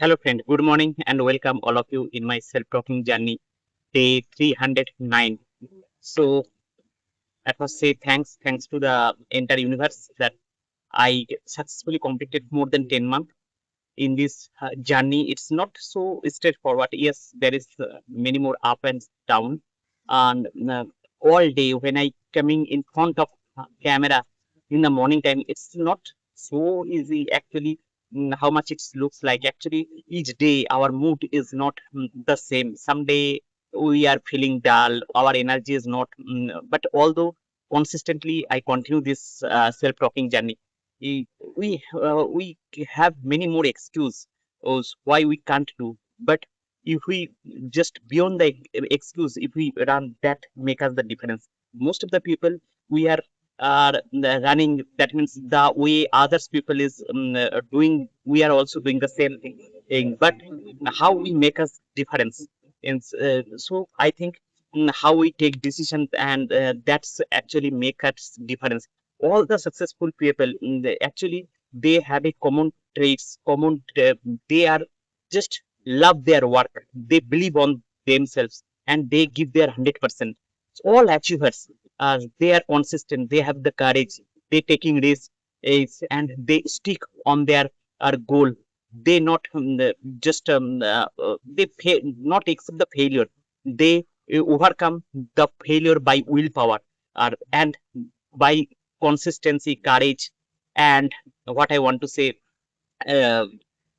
Hello, friend. Good morning and welcome all of you in my self-talking journey, day 309. So, I must say thanks to the entire universe that I successfully completed more than 10 months in this journey. It's not so straightforward. Yes, there is many more up and down, and all day when I coming in front of camera in the morning time, it's not so easy actually. How much it looks like actually each day our mood is not the same. Someday we are feeling dull, our energy is not, but although consistently I continue this self-talking journey, we we have many more excuses why we can't do. But if we just beyond the excuse, if we run, that make us the difference. Most of the people we are running. That means the way others people is doing, we are also doing the same thing. But how we make us difference? And so I think how we take decisions, and that's actually make us difference. All the successful people actually they have a common traits, common they are just love their work, they believe on themselves, and they give their 100%. All achievers, they are consistent, they have the courage, they taking risks, and they stick on their goal. They not just they not accept the failure. They overcome the failure by willpower, and by consistency, courage, and what I want to say, uh,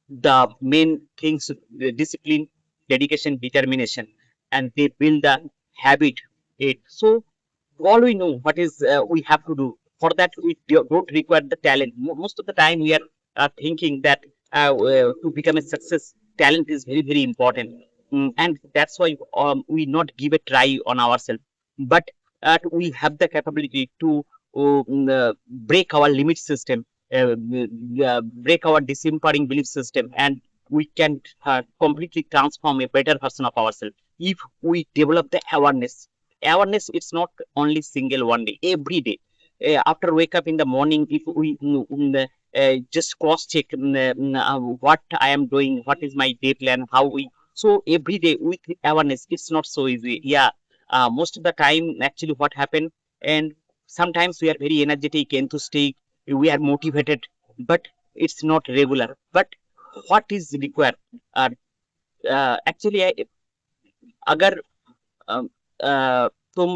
the main things, discipline, dedication, determination, and they build the habit. It so all we know what is we have to do. For that we don't require the talent. Most of the time we are thinking that to become a success, talent is very very important. And that's why we not give a try on ourselves. But we have the capability to break our limit system, break our disempowering belief system, and we can completely transform a better version of ourselves if we develop the awareness. Awareness, it's not only single one day, every day. After wake up in the morning, if we just cross check what I am doing, what is my day plan, how we, so every day with awareness, it's not so easy. Yeah, most of the time actually what happened, and sometimes we are very energetic, enthusiastic, we are motivated, but it's not regular. But what is required? uh, actually अगर अ, तुम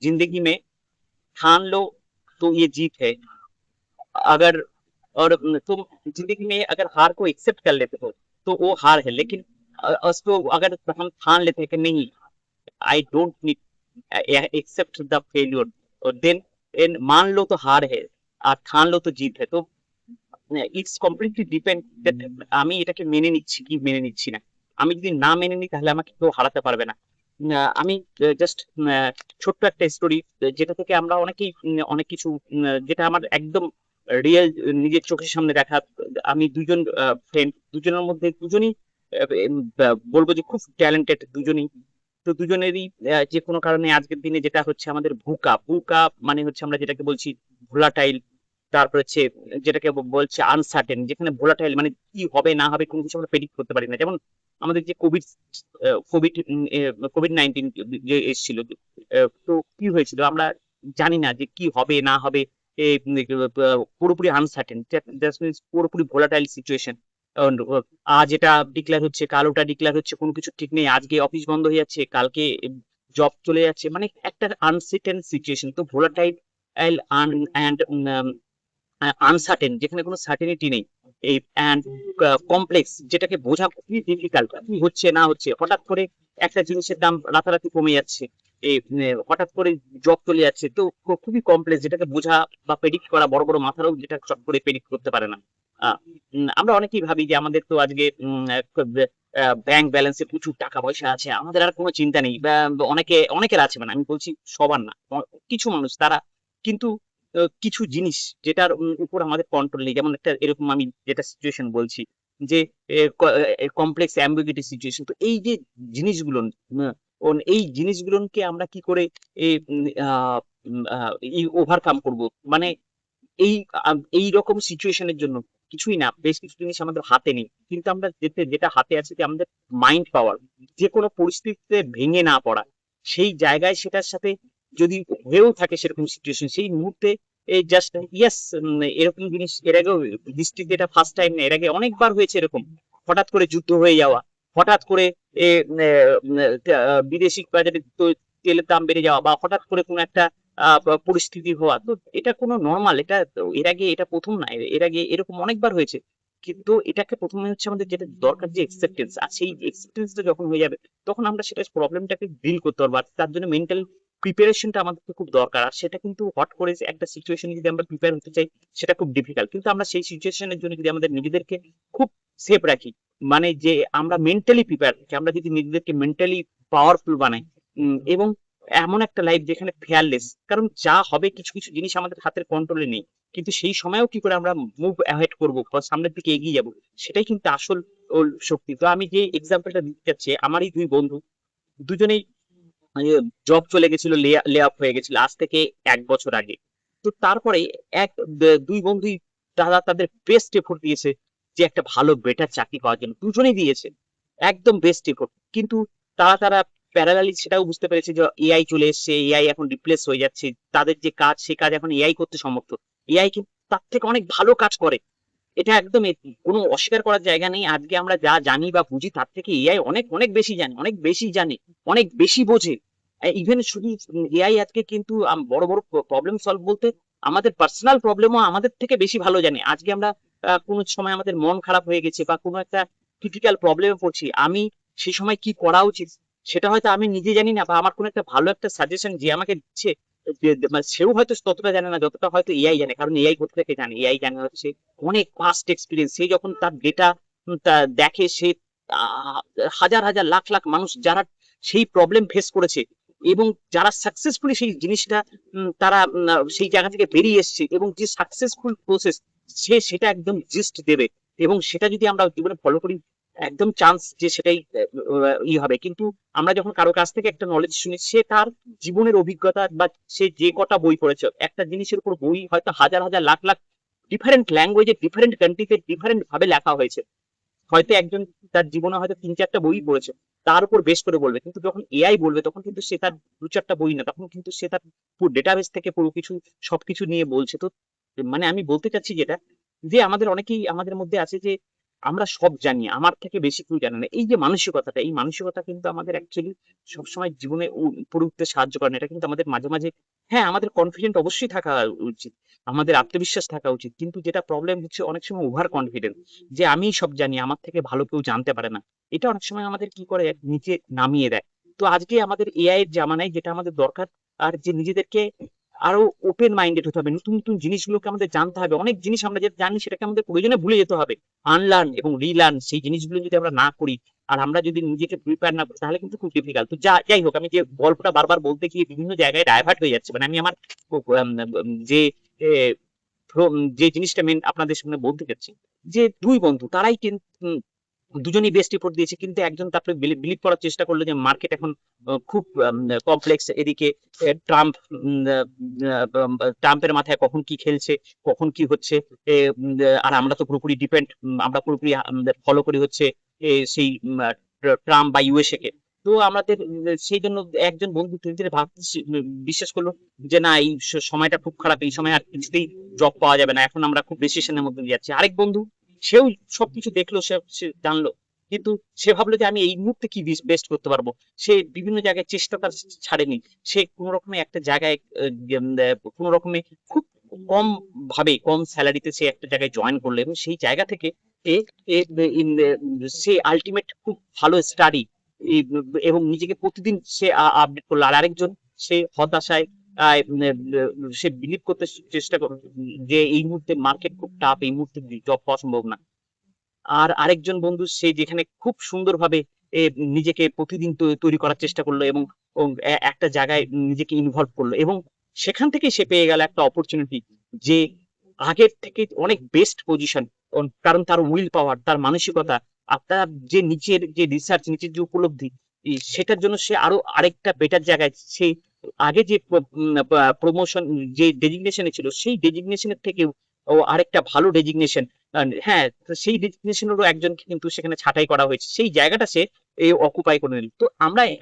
जिंदगी में ठान लो तो ये जीत है। अगर और तुम जिंदगी में अगर हार को एक्सेप्ट कर लेते हो तो वो हार है। लेकिन उसको अगर हम ठान लेते हैं कि नहीं, I don't need accept the failure, और देन मान लो तो हार है, আর ঠান लो तो जीत है। तो ইটস কমপ্লিটলি ডিপেন্ড দ্যাট আমি এটাকে মেনে নিচ্ছি কি মেনে নিচ্ছি না। আমি যদি না মেনে নিই তাহলে আমাকে কেউ হারাতে পারবে না। আমি জাস্ট ছোট্ট একটা স্টোরি যেটা থেকে আমরা অনেকেই অনেক কিছু যেটা আমার একদম রিয়েল নিজের চোখের সামনে দেখা। আমি দুজন ফ্রেন্ড, দুজনের মধ্যে দুজনই বলবো যে খুব ট্যালেন্টেড দুজনই। তো দুজনেরই যে কোনো কারণে আজকের দিনে যেটা হচ্ছে আমাদের ভুকা ভুকা মানে হচ্ছে আমরা যেটাকে বলছি ভোলাটাইল, তারপর হচ্ছে যেটাকে বলছে আনসার্টেন, যেখানে ভোলাটাইল মানে কি হবে না হবে কোনো কিছু আমরা প্রেডিক্ট করতে পারি না। যেমন আমাদের যে কোভিড কোভিড কোভিড 19 যে এসেছিল, তো কি হয়েছিল আমরা জানি না যে কি হবে না হবে। পুরোপুরি আনসার্টেন, পুরোপুরি ভোলাটাইল সিচুয়েশন। আজ এটা ডিক্লেয়ার হচ্ছে, কাল ওটা ডিক্লেয়ার হচ্ছে, কোনো কিছু ঠিক নেই। আজকে অফিস বন্ধ হয়ে যাচ্ছে, কালকে জব চলে যাচ্ছে, মানে একটা আনসার্টেন সিচুয়েশন। তো ভোলাটাইল অ্যান্ড আনসার্টেন, যেখানে কোনো সার্টেনিটি নেই। এই অ্যান্ড কমপ্লেক্স, যেটাকে বোঝা খুবই ডিফিকাল্ট, কি হচ্ছে না হচ্ছে। হঠাৎ করে একটা জিনিসের দাম রাতারাতি কমে যাচ্ছে, এই হঠাৎ করে জব চলে যাচ্ছে। তো খুবই কমপ্লেক্স, যেটাকে বোঝা বা প্রেডিক্ট করা বড় বড় মাথারও যেটা চট করে প্রেডিক্ট করতে পারে না। আমরা অনেকেই ভাবি যে আমাদের তো আজকে ব্যাংক ব্যালেন্সে প্রচুর টাকা পয়সা আছে, আমাদের আর কোনো চিন্তা নেই। বা অনেকের আছে, মানে আমি বলছি সবার না, কিছু মানুষ তারা কিন্তু কিছু জিনিস যেটার উপর আমাদের কন্ট্রোল নেই। যেমন একটা এরকম আমি যেটা সিচুয়েশন বলছি যে কমপ্লেক্স অ্যাম্বিগুইটি সিচুয়েশন। তো এই যে জিনিসগুলো, এই জিনিসগুলোকে আমরা কি করে ওভারকাম করব, মানে এই এই রকম সিচুয়েশনের জন্য কিছুই না, বেশ কিছু জিনিস আমাদের হাতে নেই, কিন্তু আমরা যেটা হাতে আছে যে আমাদের মাইন্ড পাওয়ার, যে কোনো পরিস্থিতিতে ভেঙে না পড়া, সেই জায়গায় সেটার সাথে যদি হয়েও থাকে সেরকম সিচুয়েশন, সেই মুহূর্তে এই জাস্ট ইয়েস, এরকম জিনিস এর আগেও হিস্ট্রিতে এটা ফার্স্ট টাইম না, এর আগে অনেকবার হয়েছে এরকম। হঠাৎ করে যুদ্ধ হয়ে যাওয়া, হঠাৎ করে বিদেশি বাজারে তেলের দাম বেড়ে যাওয়া, বা হঠাৎ করে কোনো একটা পরিস্থিতি হওয়া, তো এটা কোনো নর্মাল, এটা তো এর আগে এটা প্রথম না, এর আগে এরকম অনেকবার হয়েছে। কিন্তু এটাকে প্রথমে হচ্ছে আমাদের যেটা দরকার যে একসেপ্টেন্স, আর সেই একসেপ্টেন্সটা যখন হয়ে যাবে তখন আমরা সেটা প্রবলেমটাকে ডিল করতে পারবো। আর তার জন্য মেন্টাল প্রিপারেশনটা আমাদের খুব দরকার, আর সেটা কিন্তু হট করে যে একটা সিচুয়েশনে যদি আমরা প্রিপেয়ার হতে চাই সেটা খুব ডিফিকাল্ট। কিন্তু আমরা সেই সিচুয়েশনের জন্য যদি আমাদের নিজেদেরকে খুব সেফ রাখি, মানে যে আমরা মেন্টালি প্রিপেয়ার থাকি, আমরা যদি নিজেদেরকে মেন্টালি পাওয়ারফুল বানাই, এবং এমন একটা লাইফ যেখানে ফেয়ারলেস, কারণ যা হবে কিছু কিছু জিনিস আমাদের হাতের কন্ট্রোলে নেই, কিন্তু সেই সময়ও কি করে আমরা মুভ অ্যাহেড করবো বা সামনের দিকে এগিয়ে যাব, সেটাই কিন্তু আসল শক্তি। তো আমি যে এক্সাম্পলটা দিতে চাচ্ছি, আমারই দুই বন্ধু, দুজনেই জব চলে গেছিল, লে অফ হয়ে গেছিল আজ থেকে 1 বছর আগে। তো তারপরে দুই বন্ধুই তারা তাদের বেস্ট এফোর্ট দিয়েছে যে একটা ভালো বেটার চাকরি পাওয়ার জন্য, দুজনেই দিয়েছে একদম বেস্ট এফোর্ট। কিন্তু তারা প্যারালালি সেটাও বুঝতে পেরেছে যে এআই চলে এসেছে, এআই এখন রিপ্লেস হয়ে যাচ্ছে, তাদের যে কাজ সে কাজ এখন এআই করতে সমর্থ। এআই কিন্তু তার থেকে অনেক ভালো কাজ করে, এটা একদম কোনো অস্বীকার করার জায়গা নেই। আজকে আমরা যা জানি বা বুঝি তার থেকে এআই অনেক অনেক বেশি জানে, অনেক বেশি জানে, অনেক বেশি বোঝে। ইভেন শুধু এআই আজকে কিন্তু বড় বড় প্রবলেম সলভ বলতে আমাদের পার্সোনাল প্রবলেমও আমাদের থেকে বেশি ভালো জানে। আজকে আমরা কোনো সময় আমাদের মন খারাপ হয়ে গেছে বা কোনো একটা ক্রিটিক্যাল প্রবলেমে পড়ছি, আমি সেই সময় কি করা উচিত সেটা হয়তো আমি নিজে জানি না, বা আমার কোনো একটা ভালো একটা সাজেশন যে আমাকে দিচ্ছে, মানে সেও হয়তো ততটা জানে না যতটা হয়তো এআই জানে, কারণ এআই কোথা থেকে জানে, এআই জানে হচ্ছে অনেক পাস্ট এক্সপিরিয়েন্স। সে যখন তার ডেটা দেখে, সে আহ, হাজার হাজার লাখ লাখ মানুষ যারা সেই প্রবলেম ফেস করেছে এবং যারা সাকসেসফুলি সেই জিনিসটা তারা সেই জায়গা থেকে বেরিয়ে এসছে, এবং যে সাকসেসফুল প্রসেস সে সেটা একদম জিস্ট দেবে, এবং সেটা যদি আমরা জীবনে ফলো করি একদম চান্স যে সেটাই হবে। কিন্তু আমরা যখন কারো কাছ থেকে একটা নলেজ শুনি, সে তার জীবনের অভিজ্ঞতা বা সে যে কটা বই পড়েছে, একটা জিনিসের উপর বই হয়তো হাজার হাজার লাখ লাখ ডিফারেন্ট ল্যাঙ্গুয়েজে ডিফারেন্ট কান্ট্রিতে ডিফারেন্ট ভাবে লেখা হয়েছে, হয়তো একজন তার জীবনে হয়তো 3-4টা বই পড়েছে, তার উপর বেশ করে বলবে। কিন্তু যখন এআই বলবে তখন কিন্তু সে তার 2-4টা বই না, তখন কিন্তু সে তার পুরো ডেটাবেস থেকে পুরো কিছু সবকিছু নিয়ে বলছে। তো মানে আমি বলতে চাচ্ছি যেটা, যে আমাদের অনেকেই আমাদের মধ্যে আছে যে আমরা সব জানি, আমার থেকে বেশি কেউ জানে না, এই যে মানসিকতাটা, এই মানসিকতা কিন্তু আমাদের অ্যাকচুয়ালি সবসময় জীবনে উপরে উঠতে সাহায্য করে না। এটা কিন্তু আমাদের মাঝে মাঝে, হ্যাঁ আমাদের কনফিডেন্ট অবশ্যই থাকা উচিত, আমাদের আত্মবিশ্বাস থাকা উচিত, কিন্তু যেটা প্রবলেম হচ্ছে অনেক সময় ওভার কনফিডেন্স, যে আমি সব জানি, আমার থেকে ভালো কেউ জানতে পারে না। এটা অনেক সময় আমাদের কি করে নিচে নামিয়ে দেয়। তো আজকে আমাদের এআই এর জামানায় যেটা আমাদের দরকার, আর যে নিজেদেরকে আরো ওপেন মাইন্ডেড হতে হবে, নতুন নতুন জিনিসগুলোকে আমাদের জানতে হবে। অনেক জিনিস আমরা যেটা জানি সেটাকে আমাদের প্রয়োজনে ভুলে যেতে হবে, আনলার্ন এবং রিলার্ন সেই জিনিসগুলো যদি আমরা না করি, আর আমরা যদি নিজেকে প্রিপেয়ার না করি, তাহলে কিন্তু খুব ডিফিকাল্ট। তো যাই হোক, আমি যে গল্পটা বারবার বলতে গিয়ে বিভিন্ন জায়গায় ডাইভার্ট হয়ে যাচ্ছে, মানে আমি আমার যে যে জিনিসটা মেন আপনাদের সামনে বলতে চাচ্ছি, যে দুই বন্ধু তারাই কিন্তু দুজনেই বেস্ট রিপোর্ট দিয়েছে, কিন্তু একজন তারপরে বিলিভ করার চেষ্টা করলো যে মার্কেট এখন খুব কমপ্লেক্স, এদিকে ট্রাম্প, ট্রাম্পের মাথায় কখন কি খেলছে, কখন কি হচ্ছে, আর আমরা তো পুরোপুরি ডিপেন্ড, আমরা পুরোপুরি ফলো করি হচ্ছে সেই ট্রাম্প বা ইউএসএ কে। তো আমাদের সেই জন্য একজন বন্ধু ধীরে ধীরে ভাবতে বিশ্বাস করলো যে না, এই সময়টা খুব খারাপ, এই সময় আর কিছুতেই জব পাওয়া যাবে না, এখন আমরা খুব রেসিশনের মধ্যে দিয়ে যাচ্ছি। আরেক বন্ধু, সেও সবকিছু দেখলো, সে জানলো, কিন্তু সে ভাবলো যে আমি এই মুহূর্তে কি বেস্ট করতে পারবো। সে বিভিন্ন জায়গায় চেষ্টা তার ছাড়েনি, সে কোনো রকমে একটা জায়গায় কোনো রকমে খুব কম ভাবে, কম স্যালারিতে সে একটা জায়গায় জয়েন করলো, এবং সেই জায়গা থেকে এ এ- সে আলটিমেট খুব ভালো স্টাডি এবং নিজেকে প্রতিদিন সে আপডেট করলো। আর আরেকজন, সে হতাশায় সে বিলিভ করতে চেষ্টা করলো যে এই মুহূর্তে মার্কেট খুব টাফ, এই মুহূর্তে জব পাওয়া সম্ভব না। আর আরেকজন বন্ধু, সে যেখানে খুব সুন্দরভাবে নিজেকে প্রতিদিন তৈরি করার চেষ্টা করলো, এবং ও একটা জায়গায় নিজেকে ইনভলভ করলো, এবং সেখান থেকে সে পেয়ে গেল একটা অপরচুনিটি, যে আগের থেকে অনেক বেস্ট পজিশন, কারণ তার উইল পাওয়ার, তার মানসিকতা, আর তার যে নিচের যে রিসার্চ, নিচের যে উপলব্ধি, সেটার জন্য সে আরো আরেকটা বেটার জায়গায়, সে আগে যে প্রমোশন, যে ডেজিগনেশনে ছিল সেই ডেজিগনেশনের থেকে ও আরেকটা ভালো ডেজিগনেশন, হ্যাঁ, তো সেই ডেজিগনেশনেরও একজনকে কিন্তু সেখানে ছাঁটাই করা হয়েছে, সেই জায়গাটা সে অকুপাই করে নিল। তো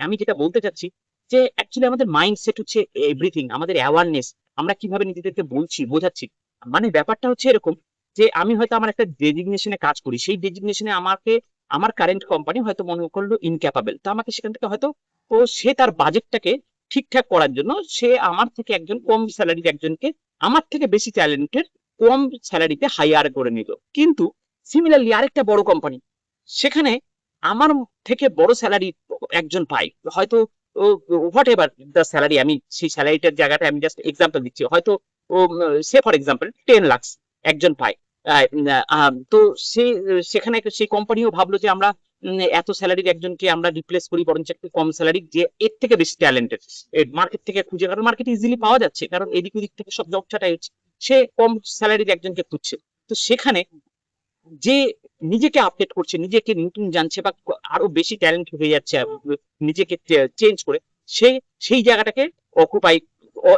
আমি যেটা বলতে চাচ্ছি যে অ্যাকচুয়ালি আমাদের মাইন্ডসেট হচ্ছে এভরিথিং, আমাদের অ্যাওয়ারনেস, আমরা কিভাবে নিজেদেরকে বলছি বোঝাচ্ছি। মানে ব্যাপারটা হচ্ছে এরকম যে আমি হয়তো আমার একটা ডেজিগনেশনে কাজ করি, সেই ডেজিগনেশনে আমাকে আমার কারেন্ট কোম্পানি হয়তো মনে করলো ইনক্যাপাবল, তো আমাকে সেখান থেকে হয়তো সে তার বাজেটটাকে ঠিকঠাক করার জন্য সে আমার থেকে একজন কম স্যালারির একজনকে আমার থেকে বেশি ট্যালেন্টেড কম স্যালারিতে হায়ার করে নিল। কিন্তু সিমিলারলি আরেকটা বড় কোম্পানি, সেখানে আমার থেকে বড় স্যালারি একজন পায়, হয়তো হোয়াট এভার দ্য স্যালারি, আমি সেই স্যালারিটার জায়গাটা আমি জাস্ট এক্সাম্পল দিচ্ছি, হয়তো সে ফর এক্সাম্পল 10 লাখ একজন পায়। তো সে সেখানে সেই কোম্পানিও ভাবলো যে আমরা এত স্যালারির একজনকে আমরা রিপ্লেস করি বরঞ্চ একটু কম স্যালারি যে এর থেকে বেশি ট্যালেন্টেড, মার্কেট থেকে খুঁজে, কারণ মার্কেট ইজিলি পাওয়া যাচ্ছে, কারণ এদিক ওদিক থেকে সব জব ছাটাই হচ্ছে, সে কম স্যালারির একজনকে খুঁজছে। তো সেখানে যে নিজেকে আপডেট করছে, নিজেকে নতুন জানছে বা আরো বেশি ট্যালেন্ট হয়ে যাচ্ছে নিজেকে চেঞ্জ করে, সে সেই জায়গাটাকে অকুপাই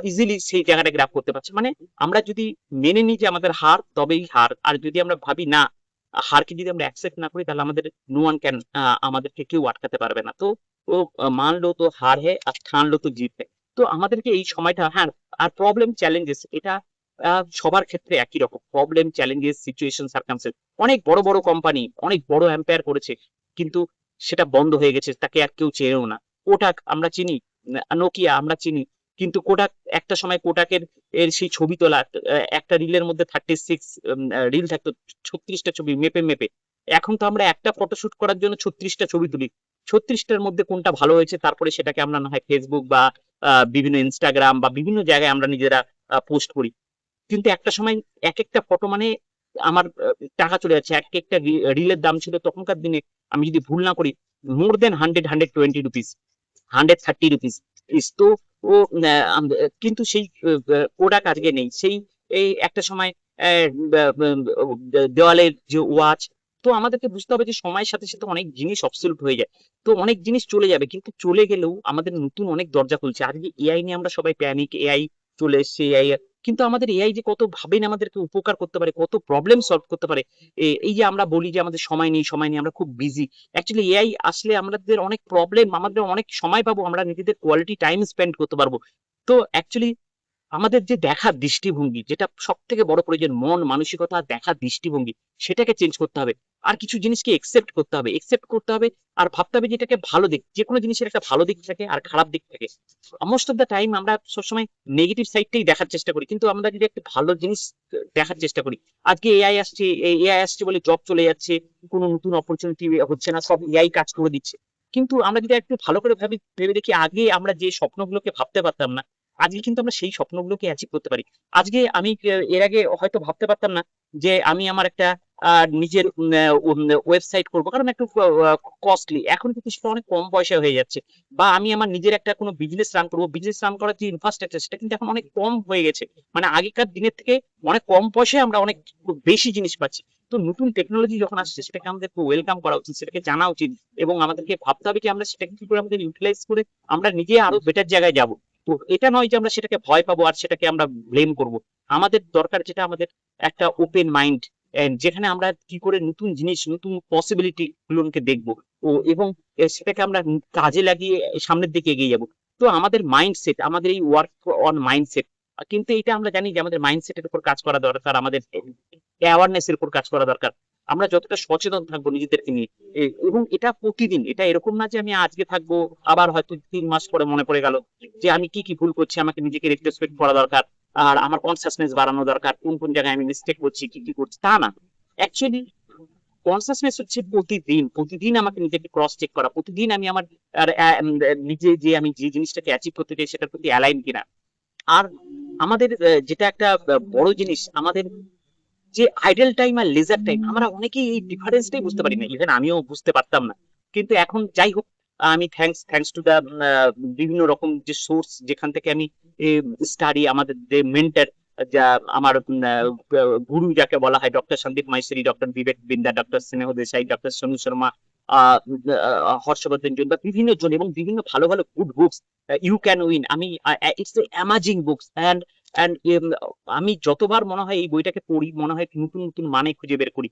ইজিলি সেই জায়গাটা গ্রাফ করতে পারছে। মানে আমরা যদি মেনে নিই যে আমাদের হার, তবেই হার, আর যদি আমরা ভাবি না, হারকে যদি আমরা অ্যাকসেপ্ট না করি, তাহলে আমাদের নো ওয়ান ক্যান, আমাদেরকে কেউ আটকাতে পারবে না। তো ও মানলো তো হার হে আর ঠানলো তো জিত হে। তো আমাদেরকে এই সময়টা, হ্যাঁ, আর প্রবলেম চ্যালেঞ্জেস, এটা সবার ক্ষেত্রে একই রকম প্রবলেম চ্যালেঞ্জেস সিচুয়েশন সার্কামস্টেন্স। অনেক বড় বড় কোম্পানি অনেক বড় এম্পায়ার করেছে, কিন্তু সেটা বন্ধ হয়ে গেছে, তাকে আর কেউ চেনেও না। কোটাক আমরা চিনি, নোকিয়া আমরা চিনি, কিন্তু কোটাক একটা সময় কোটাকের সেই ছবি তোলা, একটা রিলের মধ্যে 36 রিল থাকতো, 36টা ছবি মেপে মেপে। এখন তো আমরা একটা ফটোশুট করার জন্য 36টা ছবি তুলি, 36টার মধ্যে কোনটা ভালো হয়েছে তারপরে সেটাকে আমরা না হয় ফেসবুক বা বিভিন্ন ইনস্টাগ্রাম বা বিভিন্ন জায়গায় আমরা নিজেরা পোস্ট করি। কিন্তু একটা সময় এক একটা ফটো মানে আমার টাকা চলে যাচ্ছে, এক একটা রিলের দাম ছিল তখনকার দিনে, আমি যদি ভুল না করি, মোর দেন 120 রুপিস, 130 রুপিস। তো ও কিন্তু সেই প্রোডাক্ট আজকে নেই, সেই এই একটা সময় দেওয়ালের যে ওয়াচ। তো আমাদেরকে বুঝতে হবে যে সময়ের সাথে সাথে অনেক জিনিস অবসলিউট হয়ে যায়, তো অনেক জিনিস চলে যাবে, কিন্তু চলে গেলেও আমাদের নতুন অনেক দরজা খুলছে। আজকে এআই নিয়ে আমরা সবাই প্যানিক, এআই চলে এসছে, এআই, কিন্তু আমাদের এআই যে কত ভাবে না আমাদেরকে উপকার করতে পারে, কত প্রবলেম সলভ করতে পারে। এই যে আমরা বলি যে আমাদের সময় নেই, সময় নেই, আমরা খুব বিজি, অ্যাকচুয়ালি এআই আসলে আমাদের অনেক প্রবলেম, আমাদের অনেক সময় পাবো, আমরা নিজেদের কোয়ালিটি টাইম স্পেন্ড করতে পারবো। তো অ্যাকচুয়ালি আমাদের যে দেখার দৃষ্টিভঙ্গি, যেটা সব থেকে বড় প্রয়োজন, মন মানসিকতা দেখার দৃষ্টিভঙ্গি, সেটাকে চেঞ্জ করতে হবে। আর কিছু জিনিসকে একসেপ্ট করতে হবে, আর ভাবতে হবে যে এটাকে ভালো দিক, যে কোনো জিনিসের একটা ভালো দিক থাকে আর খারাপ দিক থাকে। মোস্ট অফ দ্য টাইম আমরা সবসময় নেগেটিভ সাইডটাই দেখার চেষ্টা করি, কিন্তু আমরা যদি একটা ভালো জিনিস দেখার চেষ্টা করি, আজকে এআই আসছে বলে জব চলে যাচ্ছে, কোনো নতুন অপরচুনিটি হচ্ছে না, সব এআই কাজ করে দিচ্ছে। কিন্তু আমরা যদি একটু ভালো করে ভেবে দেখি, আগে আমরা যে স্বপ্নগুলোকে ভাবতে পারতাম না, আজকে কিন্তু আমরা সেই স্বপ্নগুলোকে অ্যাচিভ করতে পারি। আজকে আমি এর আগে হয়তো ভাবতে পারতাম না যে আমি আমার একটা নিজের ওয়েবসাইট করব, কারণ একটু কস্টলি, এখন কিন্তু সেটা অনেক কম পয়সায় হয়ে যাচ্ছে। বা আমি আমার নিজের একটা কোনো বিজনেস রান করবো, বিজনেস রান করার যে ইনফ্রাস্ট্রাকচার, সেটা কিন্তু এখন অনেক কম হয়ে গেছে। মানে আগেকার দিনের থেকে অনেক কম পয়সায় আমরা অনেক বেশি জিনিস পাচ্ছি। তো নতুন টেকনোলজি যখন আসছে, সেটাকে আমাদের ওয়েলকাম করা উচিত, সেটাকে জানা উচিত, এবং আমাদেরকে ভাবতে হবে যে আমরা সেটাকে কি করে আমাদের ইউটিলাইজ করে আমরা নিজে আরো বেটার জায়গায় যাব। তো এটা নয় যে আমরা সেটাকে ভয় পাবো আর সেটাকে আমরা ব্লেম করব। আমাদের দরকার যেটা, আমাদের একটা ওপেন মাইন্ড, যেখানে আমরা কি করে নতুন জিনিস, নতুন পসিবিলিটি গুলোকে দেখবো, এবং সেটাকে আমরা কাজে লাগিয়ে সামনের দিকে এগিয়ে যাব। তো আমাদের মাইন্ডসেট, আমাদের এই ওয়ার্ক অন মাইন্ডসেট, কিন্তু এটা আমরা জানি যে আমাদের মাইন্ডসেটের উপর কাজ করা দরকার, আমাদের অ্যাওয়ারনেস এর উপর কাজ করা দরকার। আমরা যতটা সচেতন থাকবো নিজেদেরকে নিয়ে, এবং এটা প্রতিদিন, এটা এরকম না যে আমি আজকে থাকবো আবার হয়তো 3 মাস পরে মনে পড়ে গেল যে আমি কি কি ভুল করছি, আমাকে নিজেকে রেট্রোস্পেক্ট করা দরকার, আর আমার কনসাসনেস বাড়ানো দরকার, কোন কোন জায়গায় আমি মিস্টেক করছি, কি কি করছি, তা না। অ্যাকচুয়ালি কনসাসনেস হচ্ছে প্রতিদিন প্রতিদিন আমাকে নিজেকে ক্রস চেক করা, প্রতিদিন আমি আমার নিজে যে আমি যে জিনিসটাকে অ্যাচিভ করতে চাই সেটার প্রতি অ্যালাইন কিনা। আর আমাদের যেটা একটা বড় জিনিস, আমাদের যে আইডল টাইম আর লেজার টাইম, আমরা অনেকেই এই ডিফারেন্সটাই বুঝতে পারি না, ইভেন আমিও বুঝতে পারতাম না। কিন্তু এখন যাই হোক, আমি থ্যাঙ্কস টু দা বিভিন্ন রকম যে সোর্স, যেখান থেকে আমি স্টাডি, আমাদের যে মেন্টর, যা আমার গুরু যাকে বলা হয়, doctor Sandeep Maheshwari, doctor Vivek Bindra, doctor Sneh Desai, doctor Sonu Sharma, Harshvardhan Jain, বা বিভিন্ন জন, এবং বিভিন্ন ভালো ভালো good books, you can win, আমি it's amazing books, and and আমি যতবার মনে হয় এই বইটাকে পড়ি মনে হয় নতুন নতুন মানে খুঁজে বের করি।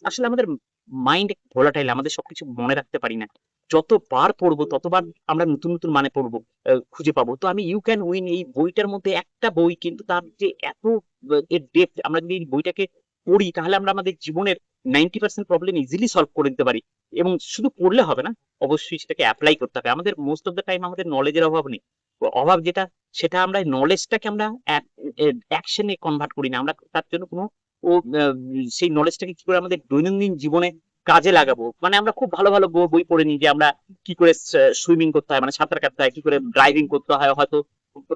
আসলে আমাদের মাইন্ড ভোলাটাইল, আমাদের সবকিছু মনে রাখতে পারি না। যতবার পড়বো ততবার আমরা নতুন নতুন মানে পড়বো, খুঁজে পাবো। তো আমি ইউ ক্যান উইন এই বইটার মধ্যে একটা বই, কিন্তু তার যে এত এর ডেপথ, আমরা যদি এই বইটাকে পড়ি তাহলে আমরা আমাদের জীবনের 90% প্রবলেম ইজিলি সলভ করে দিতে পারি। এবং শুধু পড়লে হবে না, অবশ্যই সেটাকে অ্যাপ্লাই করতে হবে। আমাদের মোস্ট অফ দ্য টাইম আমাদের নলেজের অভাব নেই, অভাব যেটা সেটা আমরা নলেজটাকে আমরা অ্যাকশনে কনভার্ট করি না। আমরা তার জন্য কোনো ও সেই নলেজটাকে কি করে আমাদের দৈনন্দিন জীবনে কাজে লাগাবো, মানে আমরা খুব ভালো ভালো বই পড়ে নিই যে আমরা কি করে সুইমিং করতে হয়, মানে সাঁতার কাটতে হয়, কি করে ড্রাইভিং করতে হয় হয়তো,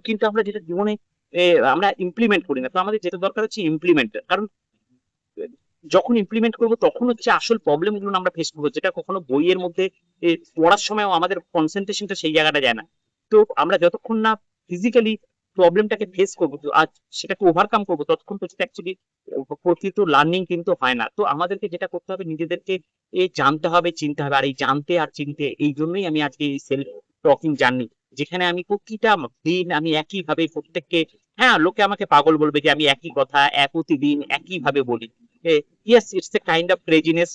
কিন্তু আমরা যেটা জীবনে এ, আমরা ইমপ্লিমেন্ট করি না। তো আমাদের যেটা দরকার হচ্ছে ইমপ্লিমেন্ট, কারণ যখন ইমপ্লিমেন্ট করবো তখন হচ্ছে আসল প্রবলেম গুলো আমরা ফেস করবো, যেটা কখনো বইয়ের মধ্যে পড়ার সময়ও আমাদের কনসেন্ট্রেশনটা সেই জায়গাটা যায় না। তো আমরা যতক্ষণ না ফিজিক্যালি প্রবলেমটাকে ফেস করবো আর সেটাকে ওভারকাম করবো, ততক্ষণ তো অ্যাকচুয়ালি প্রকৃত লার্নিং কিন্তু হয় না। তো আমাদেরকে যেটা করতে হবে, নিজেদেরকে জানতে হবে, চিনতে হবে। আর এই জানতে আর চিনতে, এই জন্যই আমি আজকে এই সেলফ টকিং জার্নি, যেখানে আমি প্রতিটা দিন আমি একই ভাবে প্রত্যেককে, হ্যাঁ লোকে আমাকে পাগল বলবে যে আমি একই কথা প্রতিদিন একই ভাবে বলি। Yes, it's a kind of craziness.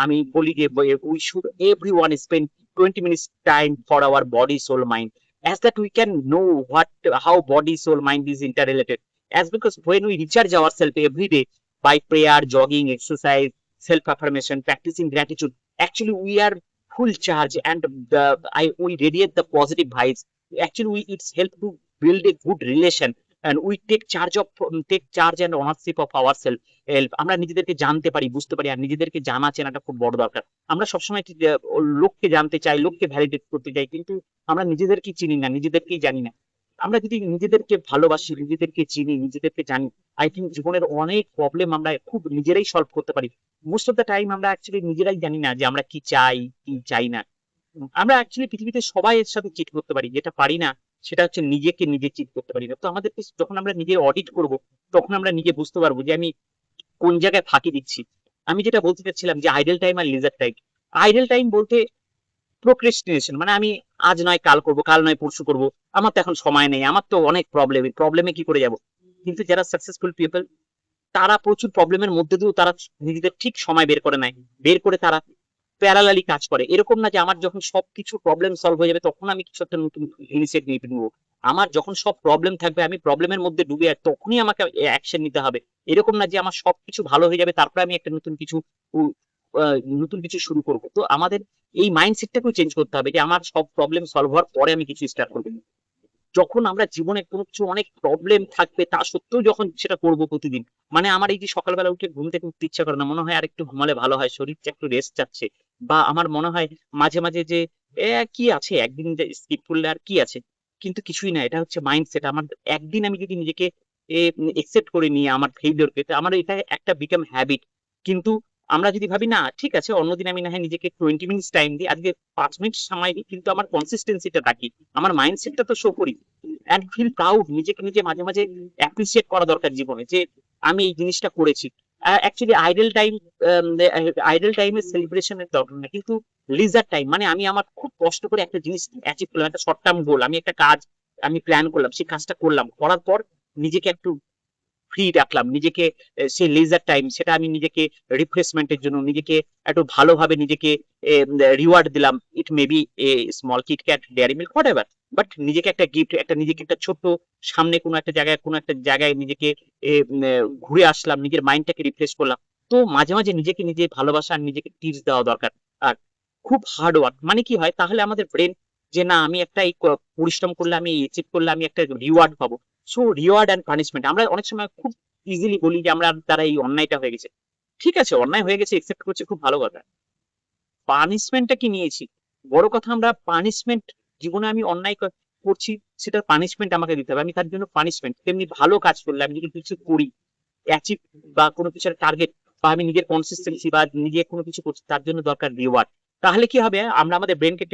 আমি বলি যে we should everyone spend 20 minutes time for our body, soul, mind, as that we can know how body, soul, mind is interrelated. As because when we recharge ourselves every day by prayer, jogging, exercise, self affirmation, practicing gratitude, actually we are full charge, and we radiate the positive vibes. Actually, it's help to build a good relation, and we take charge and ownership of ourselves. আমরা নিজেদেরকে জানতে পারি, বুঝতে পারি। আর নিজেদেরকে জানা চেনাটা খুব বড় দরকার। আমরা সবসময় লোককে জানতে চাই, লোককে ভ্যালিডেট করতে চাই, কিন্তু আমরা নিজেদেরকে চিনি না, নিজেদেরকেই জানি না। আমরা যদি নিজেদেরকে ভালোবাসি, নিজেদেরকে চিনি, নিজেদেরকে জানি, আই থিঙ্ক জীবনের অনেক প্রবলেম আমরা খুব নিজেরাই সলভ করতে পারি। মোস্ট অফ দ্য টাইম আমরা অ্যাকচুয়ালি নিজেরাই জানি না যে আমরা কি চাই, কি চাই না। আমরা অ্যাকচুয়ালি পৃথিবীতে সবাই এর সাথে চিট করতে পারি, যেটা পারি না সেটা হচ্ছে নিজেকে নিজে চিট করতে পারি না। তো আমাদেরকে যখন আমরা নিজের অডিট করব, তখন আমরা নিজে বুঝতে পারবো যে আমি কোন জায়গায় ফাঁকি দিচ্ছি। আমি যেটা বলতে চাচ্ছিলাম যে আইডল টাইম আর লিজার টাইম। আইডল টাইম বলতে প্রোক্রেস্টিনেশন, মানে আমি আজ নয় কাল করব, কাল নয় পরশু করব, আমার তো এখন সময় নেই, আমার তো অনেক প্রবলেমে কি করে যাব। কিন্তু যারা সাকসেসফুল পিপল, তারা প্রচুর প্রবলেমের মধ্যে দিয়েও তারা নিজেদের ঠিক সময় বের করে নেয়, বের করে তারা প্যারালালি কাজ করে। এরকম না যে আমার যখন সবকিছু প্রবলেম সলভ হয়ে যাবে তখন আমি কিছু একটা নতুন ইনিশিয়েটিভ নিবো। আমার যখন সব প্রবলেম থাকবে, আমি প্রবলেমের মধ্যে ডুবে আর তখনই আমাকে অ্যাকশন নিতে হবে। এরকম না যে আমার সবকিছু ভালো হয়ে যাবে তারপরে আমি একটা নতুন কিছু শুরু করব। তো আমাদের এই মাইন্ডসেটটাকেও চেঞ্জ করতে হবে যে আমার সব প্রবলেম সলভ হওয়ার পরে আমি কিছু স্টার্ট করবো। যখন আমরা জীবনে কোনো কিছু অনেক প্রবলেম থাকবে তা সত্ত্বেও যখন সেটা করব প্রতিদিন, মানে আমার এই যে সকালবেলা উঠে ঘুম থেকে উঠতে ইচ্ছা করে না, মনে হয় আর একটু ঘুমালে ভালো হয়, শরীরটা একটু রেস্ট চাচ্ছে। বা আমার মনে হয় মাঝে মাঝে যে কি আছে, একদিন স্কিপ করলে আর কি আছে, কিন্তু কিছুই না। এটা হচ্ছে মাইন্ডসেট। আমার একদিন আমি যদি নিজেকে একসেপ্ট করে নিয়ে আমার ফেইলিওরকে, আমার এটা একটা বিকাম হ্যাবিট। কিন্তু আমরা যদি ভাবি না ঠিক আছে অন্যদিন আমি না হয় নিজেকে 20 মিনিটস টাইম দিই, আজকে 5 মিনিট সময় দিই, কিন্তু আমার কনসিস্টেন্সিটা রাখি, আমার মাইন্ডসেটটা তো শো করি। অ্যান্ড ফিল প্রাউড, নিজেকে নিজে মাঝে মাঝে অ্যাপ্রিসিয়েট করা দরকার জীবনে যে আমি এই জিনিসটা করেছি। অ্যাকচুয়ালি আইডল টাইমের সেলিব্রেশনের দরকার না, কিন্তু লিজার টাইম মানে আমি আমার খুব কষ্ট করে একটা জিনিস অ্যাচিভ করলাম, একটা শর্ট টার্ম গোল, আমি একটা কাজ আমি প্ল্যান করলাম, সেই কাজটা করলাম, করার পর নিজেকে একটু ফ্রি রাখলাম, নিজেকে সেই লেজার টাইম সেটা আমি নিজেকে রিফ্রেশমেন্টের জন্য নিজেকে একটু ভালোভাবে নিজেকে রিওয়ার্ড দিলাম। It may be a small KitKat, dairy milk, whatever, but নিজেকে একটা গিফট, নিজেকে একটা ছোট্ট সামনে কোনো একটা জায়গায় নিজেকে ঘুরে আসলাম, নিজের মাইন্ডটাকে রিফ্রেশ করলাম। তো মাঝে মাঝে নিজেকে নিজে ভালোবাসা আর নিজেকে টিপস দেওয়া দরকার। আর খুব হার্ড ওয়ার্ক মানে কি হয়, তাহলে আমাদের ব্রেন যে না আমি একটা এই পরিশ্রম করলে, আমি অ্যাচিভ করলে আমি একটা রিওয়ার্ড পাবো। সো রিওয়ার্ড অ্যান্ড পানিশমেন্ট, আমরা অনেক সময় খুব ইজিলি বলি যে আমরা দ্বারা এই অন্যায়টা হয়ে গেছে। ঠিক আছে, অন্যায় হয়ে গেছে, একসেপ্ট করছে, খুব ভালো কথা। পানিশমেন্টটা কি নিয়েছি, বড় কথা। আমরা পানিশমেন্ট, জীবনে আমি অন্যায় করছি, সেটার পানিশমেন্ট আমাকে দিতে হবে, আমি তার জন্য পানিশমেন্ট। তেমনি ভালো কাজ করলে, আমি যদি কিছু করি অ্যাচিভ বা কোনো কিছুর টার্গেট, বা আমি নিজের কনসিস্টেন্সি বা নিজে কোনো কিছু করছি, তার জন্য দরকার রিওয়ার্ড। তাহলে কি হবে, আমরা আমাদের ব্রেনকে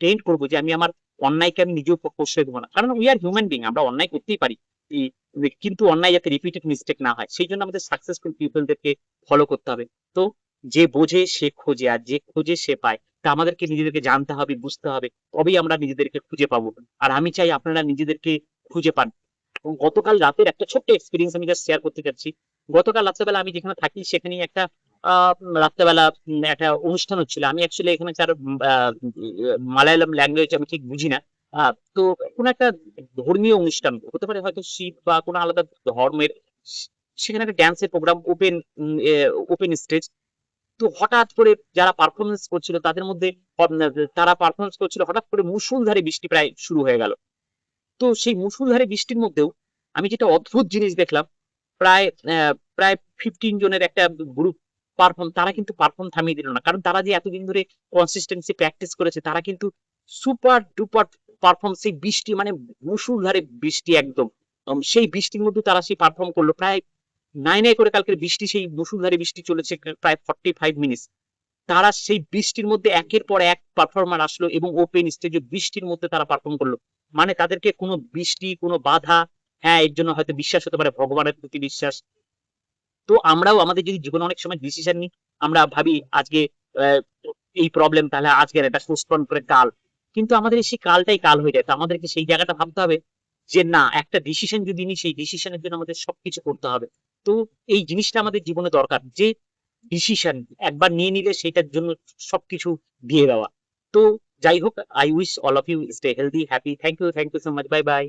ট্রেন করবো যে আমি আমার অন্যায়কে আমি নিজেও প্রশ্রয় দেবো না। কারণ উই আর হিউম্যান বিং, আমরা অন্যায় করতেই পারি, কিন্তু অন্যায় যাতে রিপিটেড মিস্টেক না হয় সেই জন্য আমাদের সাকসেসফুল পিপলদেরকে ফলো করতে হবে। তো যে বোঝে সে খোঁজে, আর যে খোঁজে সে পায়। তা আমাদেরকে নিজেদেরকে জানতে হবে, বুঝতে হবে, তবেই আমরা নিজেদেরকে খুঁজে পাবো। আর আমি চাই আপনারা নিজেদেরকে খুঁজে পান। এবং গতকাল রাতের একটা ছোট্ট এক্সপিরিয়েন্স আমি জাস্ট শেয়ার করতে চাচ্ছি। গতকাল রাত্রেবেলা আমি যেখানে থাকি সেখানে একটা রাত্রেবেলা একটা অনুষ্ঠান হচ্ছিল। আমি অ্যাকচুয়ালি এখানে যার মালায়ালাম ল্যাঙ্গুয়েজ আমি ঠিক বুঝি না। তো কোনো একটা ধর্মীয় অনুষ্ঠান হতে পারে, হয়তো শিব বা কোনো আলাদা ধর্মের। সেখানে একটা ড্যান্সের প্রোগ্রাম, ওপেন স্টেজ। তো হঠাৎ করে যারা পারফরমেন্স করছিল তাদের মধ্যে তারা পারফরমেন্স করছিল, হঠাৎ করে মুষলধারে বৃষ্টি প্রায় শুরু হয়ে গেল। তো সেই মুষলধারে বৃষ্টির মধ্যেও আমি যেটা অদ্ভুত জিনিস দেখলাম, প্রায় প্রায় 15 জনের একটা গ্রুপ তারা কিন্তু পারফর্ম থামিয়ে দিল না, কারণ তারা যে এতদিন ধরে কনসিস্টেন্সি প্র্যাকটিস করেছে, তারা কিন্তু সুপার ডুপার পারফর্ম, সেই বৃষ্টি মানে মুষলধারে বৃষ্টি একদম, সেই বৃষ্টির মধ্যে তারা সেই পারফর্ম করলো প্রায় নাই নাই করে। কালকের বৃষ্টি, সেই মুষলধারে বৃষ্টি চলেছে প্রায় 45 মিনিট। তারা সেই বৃষ্টির মধ্যে একের পর এক পারফর্মার আসলো এবং ওপেন স্টেজে বৃষ্টির মধ্যে তারা পারফর্ম করলো। মানে তাদেরকে কোনো বৃষ্টি, কোনো বাধা, হ্যাঁ এর জন্য হয়তো বিশ্বাস হতে পারে ভগবানের প্রতি বিশ্বাস। তো আমরাও আমাদের যদি জীবনে অনেক সময় ডিসিশন নিই, আমরা ভাবি আজকে আহ, এই প্রবলেম, তাহলে আজকের এটা পোস্টপোন করে কাল, কিন্তু আমাদের সেই কালটাই কাল হয়ে যায়। তো আমাদেরকে সেই জায়গাটা ভাবতে হবে যে না, একটা ডিসিশন যদি নিই, সেই ডিসিশনের জন্য আমাদের সবকিছু করতে হবে। তো এই জিনিসটা আমাদের জীবনে দরকার, যে ডিসিশন একবার নিয়ে নিলে সেটার জন্য সবকিছু দিয়ে দেওয়া। তো যাই হোক, I wish all of you stay healthy, happy. Thank you so much, bye by.